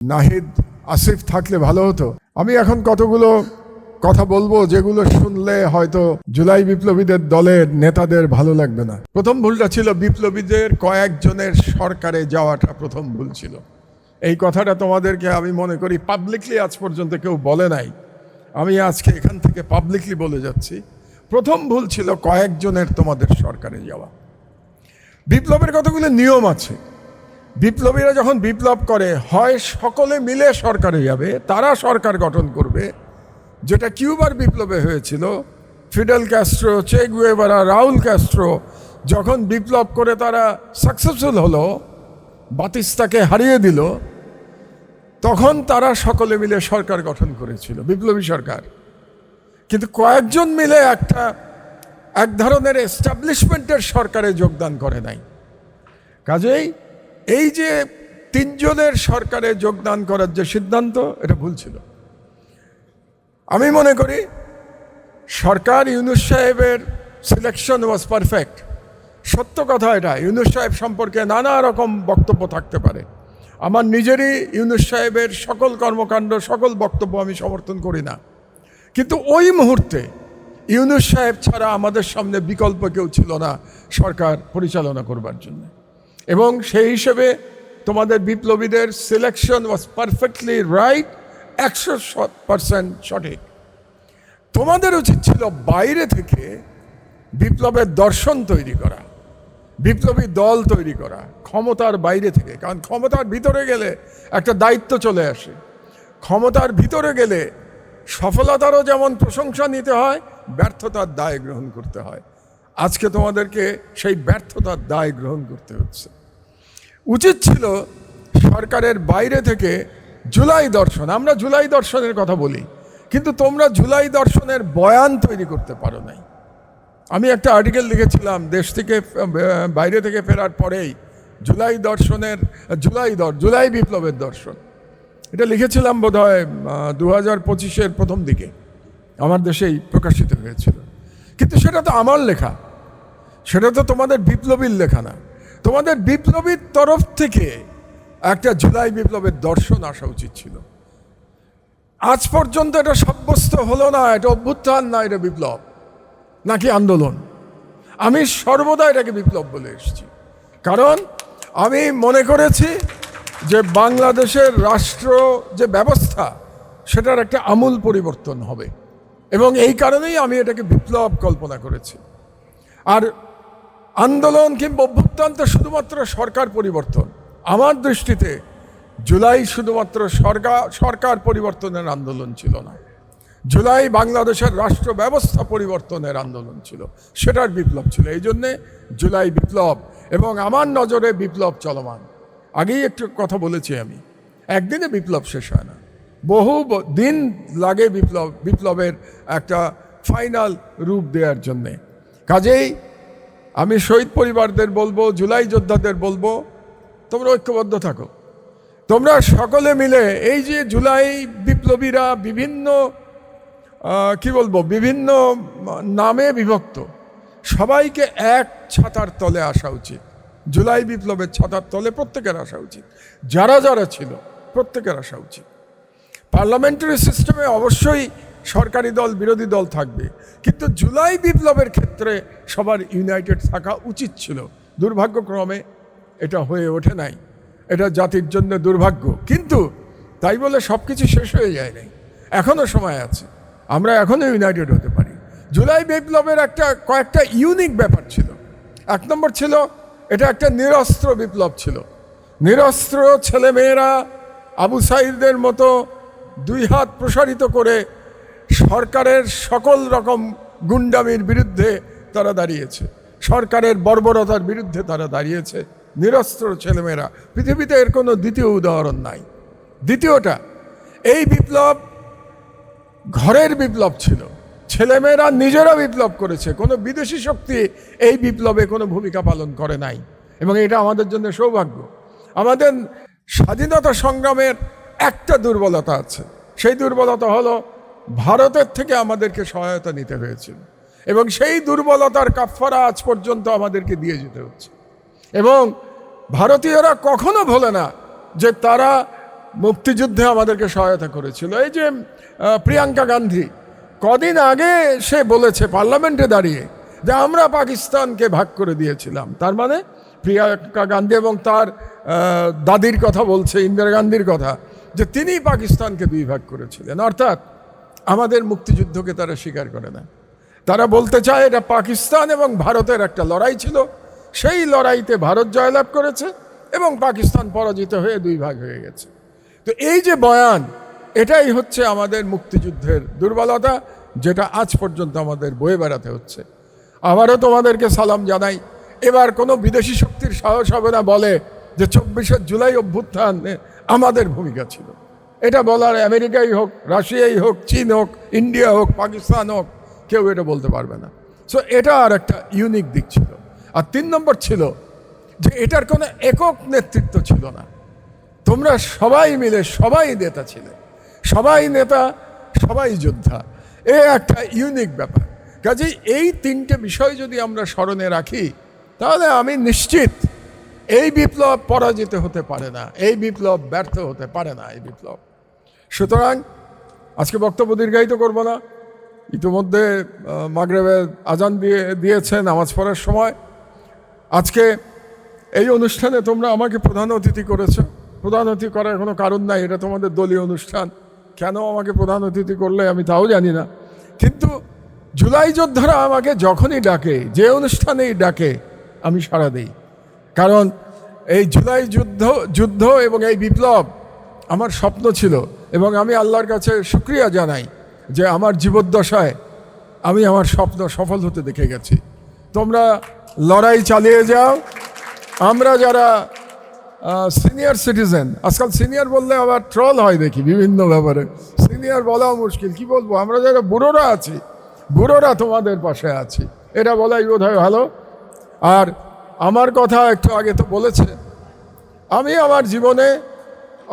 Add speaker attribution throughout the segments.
Speaker 1: নাহিদ আসিফ থাকলে ভালো হতো। আমি এখন কতগুলো কথা বলবো যেগুলো শুনলে হয়তো জুলাই বিপ্লবীদের দলের নেতাদের ভালো লাগবে না। প্রথম ভুলটা ছিল বিপ্লবীদের কয়েকজনের সরকারে যাওয়াটা প্রথম ভুল ছিল। এই কথাটা তোমাদেরকে আমি মনে করি পাবলিকলি আজ পর্যন্ত কেউ বলে নাই। আমি আজকে এখান থেকে পাবলিকলি বলে যাচ্ছি, প্রথম ভুল ছিল কয়েকজনের তোমাদের সরকারে যাওয়া। বিপ্লবের কতগুলো নিয়ম আছে। বিপ্লবীরা যখন বিপ্লব করে, হয় সকলে মিলে সরকারে যাবে, তারা সরকার গঠন করবে, যেটা কিউবার বিপ্লবে হয়েছিল। ফিডেল ক্যাস্ট্রো, চে গুয়েভারা, রাউল ক্যাস্ট্রো যখন বিপ্লব করে তারা সাকসেসফুল হলো, বাতিস্তাকে হারিয়ে দিল, তখন তারা সকলে মিলে সরকার গঠন করেছিল, বিপ্লবী সরকার। কিন্তু কয়েকজন মিলে এক ধরনের এস্টাবলিশমেন্টের সরকারে যোগদান করে নাই। কাজেই এই যে তিনজনের সরকারে যোগদান করার যে সিদ্ধান্ত, এটা ভুল ছিল। আমি মনে করি সরকার ইউনূস সাহেবের সিলেকশন ওয়াজ পারফেক্ট। সত্য কথা এটা। ইউনূস সাহেব সম্পর্কে নানা রকম বক্তব্য থাকতে পারে। আমার নিজেরই ইউনূস সাহেবের সকল কর্মকাণ্ড, সকল বক্তব্য আমি সমর্থন করি না। কিন্তু ওই মুহূর্তে ইউনূস সাহেব ছাড়া আমাদের সামনে বিকল্প কেউ ছিল না সরকার পরিচালনা করবার জন্য। এবং সেই হিসেবে তোমাদের বিপ্লবীদের সিলেকশন ওয়াজ পারফেক্টলি রাইট, 100% সঠিক। তোমাদের উচিত ছিল বাইরে থেকে বিপ্লবের দর্শন তৈরি করা, বিপ্লবী দল তৈরি করা, ক্ষমতার বাইরে থেকে। কারণ ক্ষমতার ভিতরে গেলে একটা দায়িত্ব চলে আসে। ক্ষমতার ভিতরে গেলে সফলতারও যেমন প্রশংসা নিতে হয়, ব্যর্থতার দায় গ্রহণ করতে হয়। আজকে তোমাদেরকে সেই ব্যর্থতার দায় গ্রহণ করতে হচ্ছে। উচিত ছিল সরকারের বাইরে থেকে জুলাই দর্শন, আমরা জুলাই দর্শনের কথা বলি, কিন্তু তোমরা জুলাই দর্শনের বয়ান তৈরি করতে পারো নাই। আমি একটা আর্টিকেল লিখেছিলাম দেশ থেকে বাইরে থেকে ফেরার পরেই, জুলাই দর্শনের জুলাই বিপ্লবের দর্শন। এটা লিখেছিলাম বোধহয় 2025-এর প্রথম দিকে আমার দেশেই প্রকাশিত হয়েছিল। কিন্তু সেটা তো আমার লেখা, সেটা তো তোমাদের বিপ্লবীর লেখা না। তোমাদের বিপ্লবীর তরফ থেকে একটা জুলাই বিপ্লবের দর্শন আসা উচিত ছিল। আজ পর্যন্ত এটা সাব্যস্ত হলো না এটা অভ্যুত্থান, না এটা বিপ্লব নাকি আন্দোলন। আমি সর্বদা এটাকে বিপ্লব বলে এসেছি, কারণ আমি মনে করেছি যে বাংলাদেশের রাষ্ট্র যে ব্যবস্থা, সেটার একটা আমূল পরিবর্তন হবে, এবং এই কারণেই আমি এটাকে বিপ্লব কল্পনা করেছি। আর আন্দোলন কিংবা অভ্যুত্থান তো শুধুমাত্র সরকার পরিবর্তন। আমার দৃষ্টিতে জুলাই শুধুমাত্র সরকার পরিবর্তনের আন্দোলন ছিল না, জুলাই বাংলাদেশের রাষ্ট্র ব্যবস্থা পরিবর্তনের আন্দোলন ছিল, সেটার বিপ্লব ছিল। এই জন্যে জুলাই বিপ্লব, এবং আমার নজরে বিপ্লব চলমান। আগেই একটু কথা বলেছি আমি, একদিনে বিপ্লব শেষ হয় না, বহু দিন লাগে বিপ্লবের একটা ফাইনাল রূপ দেওয়ার জন্যে। কাজেই আমি শহীদ পরিবারদের বলবো, জুলাই যোদ্ধাদের বলবো, তোমরা ঐক্যবদ্ধ থাকো। তোমরা সকলে মিলে এই যে জুলাই বিপ্লবীরা বিভিন্ন বিভিন্ন নামে বিভক্ত, সবাইকে এক ছাতার তলে আসা উচিত। জুলাই বিপ্লবের ছাতার তলে প্রত্যেকের আসা উচিত, যারা যারা ছিল প্রত্যেকের আসা উচিত। পার্লামেন্টারি সিস্টেমে অবশ্যই সরকারি দল বিরোধী দল থাকবে, কিন্তু জুলাই বিপ্লবের ক্ষেত্রে সবার ইউনাইটেড থাকা উচিত ছিল। দুর্ভাগ্যক্রমে এটা হয়ে ওঠে নাই, এটা জাতির জন্য দুর্ভাগ্য। কিন্তু তাই বলে সব কিছু শেষ হয়ে যায় নাই, এখনও সময় আছে, আমরা এখনও ইউনাইটেড হতে পারি। জুলাই বিপ্লবের কয়েকটা ইউনিক ব্যাপার ছিল। এক নম্বর ছিল, এটা একটা নিরস্ত্র বিপ্লব ছিল। নিরস্ত্র ছেলেমেয়েরা আবু সাঈদের মতো দুই হাত প্রসারিত করে সরকারের সকল রকম গুন্ডামির বিরুদ্ধে তারা দাঁড়িয়েছে, সরকারের বর্বরতার বিরুদ্ধে তারা দাঁড়িয়েছে। নিরস্ত্র ছেলেমেয়েরা, পৃথিবীতে এর কোনো দ্বিতীয় উদাহরণ নাই। দ্বিতীয়টা, এই বিপ্লব ঘরের বিপ্লব ছিল, ছেলেমেয়েরা নিজেরা বিপ্লব করেছে, কোনো বিদেশি শক্তি এই বিপ্লবে কোনো ভূমিকা পালন করে নাই, এবং এটা আমাদের জন্য সৌভাগ্য। আমাদের স্বাধীনতা সংগ্রামের একটা দুর্বলতা আছে, সেই দুর্বলতা হলো ভারতের থেকে আমাদেরকে সহায়তা নিতে হয়েছিল, এবং সেই দুর্বলতার কাফফারা আজ পর্যন্ত আমাদেরকে দিয়ে যেতে হচ্ছে। এবং ভারতীয়রা কখনো ভোলে না যে তারা মুক্তিযুদ্ধে আমাদেরকে সহায়তা করেছিল। এই যে প্রিয়াঙ্কা গান্ধী কদিন আগে সে বলেছে পার্লামেন্টে দাঁড়িয়ে যে আমরা পাকিস্তানকে ভাগ করে দিয়েছিলাম। তার মানে প্রিয়াঙ্কা গান্ধী এবং তার দাদির কথা বলছে, ইন্দিরা গান্ধীর কথা, যে তিনি পাকিস্তানকে দুই ভাগ করেছিলেন। অর্থাৎ আমাদের মুক্তিযুদ্ধকে তারা স্বীকার করে না। তারা বলতে চায় এটা পাকিস্তান এবং ভারতের একটা লড়াই ছিল, সেই লড়াইতে ভারত জয়লাভ করেছে এবং পাকিস্তান পরাজিত হয়ে দুই ভাগ হয়ে গেছে। তো এই যে বয়ান, এটাই হচ্ছে আমাদের মুক্তিযুদ্ধের দুর্বলতা, যেটা আজ পর্যন্ত আমাদের বয়ে বেড়াতে হচ্ছে। আবারও তোমাদেরকে সালাম জানাই। এবার কোনো বিদেশি শক্তির সাহস হবে না বলে যে 24শে জুলাই অভ্যুত্থানে আমাদের ভূমিকা ছিল। এটা বলার আমেরিকাই হোক, রাশিয়াই হোক, চীন হোক, ইন্ডিয়া হোক, পাকিস্তান হোক, কেউ এটা বলতে পারবে না। সো এটা আর একটা ইউনিক দিক ছিল। আর 3 নম্বর ছিল যে এটার কোনো একক নেতৃত্ব ছিল না। তোমরা সবাই মিলে সবাই নেতা ছিলে, সবাই নেতা, সবাই যোদ্ধা। এ একটা ইউনিক ব্যাপার। কাজেই এই 3টে বিষয় যদি আমরা স্মরণে রাখি, তাহলে আমি নিশ্চিত এই বিপ্লব পরাজিত হতে পারে না, এই বিপ্লব ব্যর্থ হতে পারে না, এই বিপ্লব। সুতরাং আজকে বক্তব্য দীর্ঘায়িত করব না। ইতিমধ্যে মাগরিবের আজান দিয়েছে, নামাজ পড়ার সময়। আজকে এই অনুষ্ঠানে তোমরা আমাকে প্রধান অতিথি করেছো। প্রধান অতিথি করার কোনো কারণ নাই, এটা তোমাদের দলীয় অনুষ্ঠান। কেন আমাকে প্রধান অতিথি করলে আমি তাও জানি না। কিন্তু জুলাই যোদ্ধারা আমাকে যখনই ডাকে, যে অনুষ্ঠানেই ডাকে, আমি সাড়া দিই। কারণ এই জুলাই যুদ্ধ এবং এই বিপ্লব আমার স্বপ্ন ছিল, এবং আমি আল্লাহর কাছে শুকরিয়া জানাই যে আমার জীবদ্দশায় আমি আমার স্বপ্ন সফল হতে দেখে গেছি। তোমরা লড়াই চালিয়ে যাও। আমরা যারা সিনিয়র সিটিজেন, আজকাল সিনিয়র বললে আবার ট্রল হয় দেখি বিভিন্ন ব্যাপারে, সিনিয়র বলাও মুশকিল, কি বলবো। আমরা যারা বুড়োরা আছি, বুড়োরা তোমাদের পাশে আছি, এটা বলাই বোধ হয় ভালো। আর আমার কথা একটু আগে তো বলেছে, আমি আমার জীবনে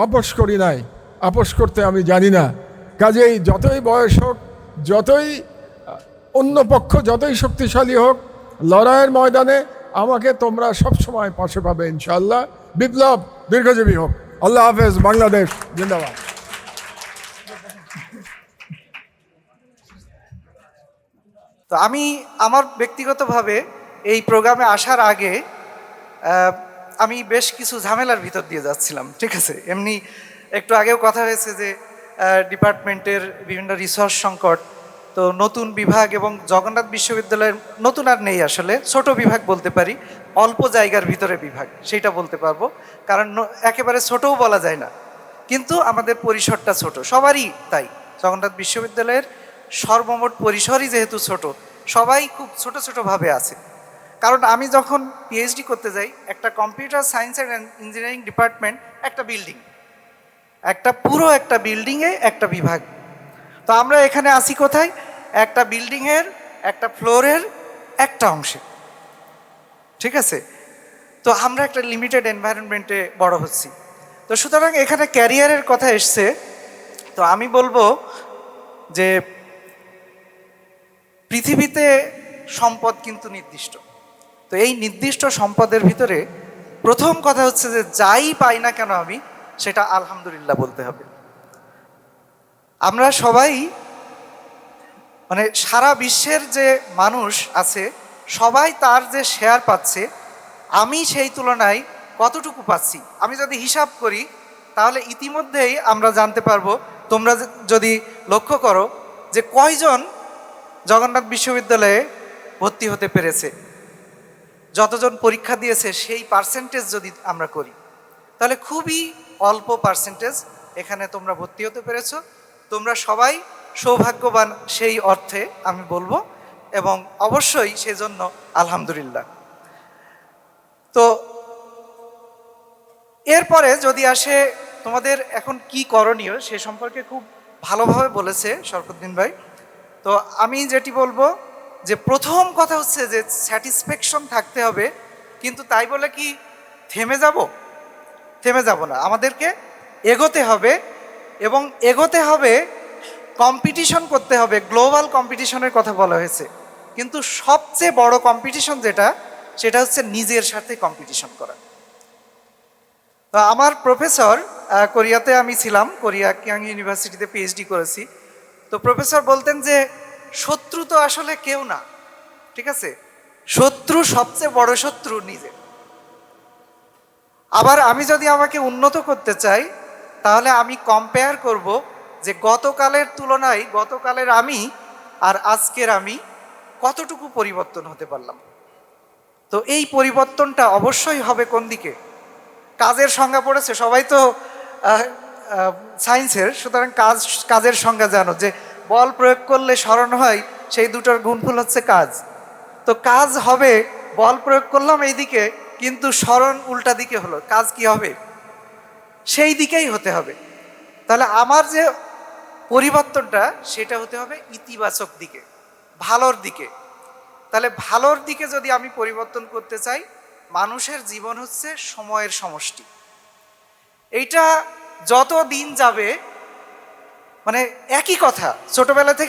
Speaker 1: আপোষ করি নাই, আপোষ করতে আমি জানি না। কাজেই যতই বয়স হোক, যতই অন্য পক্ষ যতই শক্তিশালী হোক, লড়াইয়ের ময়দানে আমাকে তোমরা সবসময় পাশে পাবে ইনশাআল্লাহ। বিপ্লব দীর্ঘজীবী হোক। আল্লাহ হাফেজ। বাংলাদেশ জিন্দাবাদ।
Speaker 2: তো আমি আমার ব্যক্তিগতভাবে এই প্রোগ্রামে আসার আগে আমি বেশ কিছু ঝামেলার ভিতর দিয়ে যাচ্ছিলাম, ঠিক আছে। এমনি একটু আগেও কথা হয়েছে যে ডিপার্টমেন্টের বিভিন্ন রিসোর্স সংকট, তো নতুন বিভাগ এবং জগন্নাথ বিশ্ববিদ্যালয়ের নতুন আর নেই, আসলে ছোট বিভাগ বলতে পারি, অল্প জায়গার ভিতরে বিভাগ, সেইটা বলতে পারবো। কারণ একেবারে ছোটও বলা যায় না, কিন্তু আমাদের পরিসরটা ছোট, সবারই তাই। জগন্নাথ বিশ্ববিদ্যালয়ের সর্বমোট পরিসরই যেহেতু ছোট, সবাই খুব ছোট ছোটোভাবে আছে। কারণ আমি যখন পিএইচডি করতে যাই, একটা computer science and engineering department, একটা বিল্ডিং, পুরো একটা বিল্ডিংয়ে একটা বিভাগ। তো আমরা এখানে আসি কোথায়? একটা বিল্ডিংয়ের একটা ফ্লোরের একটা অংশে, ঠিক আছে। তো আমরা একটা লিমিটেড এনভায়রনমেন্টে বড় হচ্ছি। তো সুতরাং এখানে ক্যারিয়ারের কথা এসছে। তো আমি বলবো যে পৃথিবীতে সম্পদ কিন্তু নির্দিষ্ট। তো এই নির্দিষ্ট সম্পদের ভিতরে প্রথম কথা হচ্ছে যে যাই পাই না কেন আমি সেটা আলহামদুলিল্লাহ বলতে হবে। আমরা সবাই, মানে সারা বিশ্বের যে মানুষ আছে, সবাই তার যে শেয়ার পাচ্ছে, আমি সেই তুলনায় কতটুকু পাচ্ছি আমি যদি হিসাব করি, তাহলে ইতিমধ্যেই আমরা জানতে পারবো। তোমরা যদি লক্ষ্য করো যে কয়জন জগন্নাথ বিশ্ববিদ্যালয়ে ভর্তি হতে পেরেছে, যতজন পরীক্ষা দিয়েছে সেই পার্সেন্টেজ যদি আমরা করি, তাহলে খুবই অল্প পার্সেন্টেজ এখানে তোমরা ভর্তি হতে পেরেছো। তোমরা সবাই সৌভাগ্যবান সেই অর্থে আমি বলবো, এবং অবশ্যই সেজন্য আলহামদুলিল্লাহ। তো এরপরে যদি আসে তোমাদের এখন কি করণীয়, সে সম্পর্কে খুব ভালোভাবে বলেছে শরফুদ্দিন ভাই। তো আমি যেটি বলবো যে প্রথম কথা হচ্ছে যে স্যাটিসফ্যাকশন থাকতে হবে, কিন্তু তাই বলে কি থেমে যাব? থেমে যাব না, আমাদেরকে এগোতে হবে, এবং এগোতে হবে, কম্পিটিশন করতে হবে। গ্লোবাল কম্পিটিশনের কথা বলা হয়েছে, কিন্তু সবচেয়ে বড় কম্পিটিশন যেটা, সেটা হচ্ছে নিজের সাথে কম্পিটিশন করা। তো আমার প্রফেসর কোরিয়াতে আমি ছিলাম, কোরিয়া কিয়াং ইউনিভার্সিটিতে পিএইচডি করেছি। তো প্রফেসর বলতেন যে শত্রু তো আসলে কেউ না, ঠিক আছে, শত্রু সবচেয়ে বড় শত্রু নিজে। আবার আমি যদি আমাকে উন্নত করতে চাই তাহলে আমি কম্পেয়ার করব যে গতকালের তুলনায় গতকালের আমি আর আজকের আমি কতটুকু পরিবর্তন হতে পারলাম। তো এই পরিবর্তনটা অবশ্যই হবে কোন দিকে? কাজের সংজ্ঞা পড়েছে সবাই তো সায়েন্সের, সুতরাং কাজের সংজ্ঞা জানো যে বল প্রয়োগ করলে স্মরণ হয়, সেই দুটোর গুণফল হচ্ছে কাজ। তো কাজ হবে, বল প্রয়োগ করলাম এইদিকে কিন্তু স্মরণ উল্টা দিকে হলো, কাজ কি হবে? সেই দিকেই হতে হবে। তাহলে আমার যে পরিবর্তনটা সেটা হতে হবে ইতিবাচক দিকে, ভালোর দিকে। তাহলে ভালোর দিকে যদি আমি পরিবর্তন করতে চাই, মানুষের জীবন হচ্ছে সময়ের সমষ্টি। এইটা যত দিন যাবে, মানে একই কথা ছোটবেলা থেকে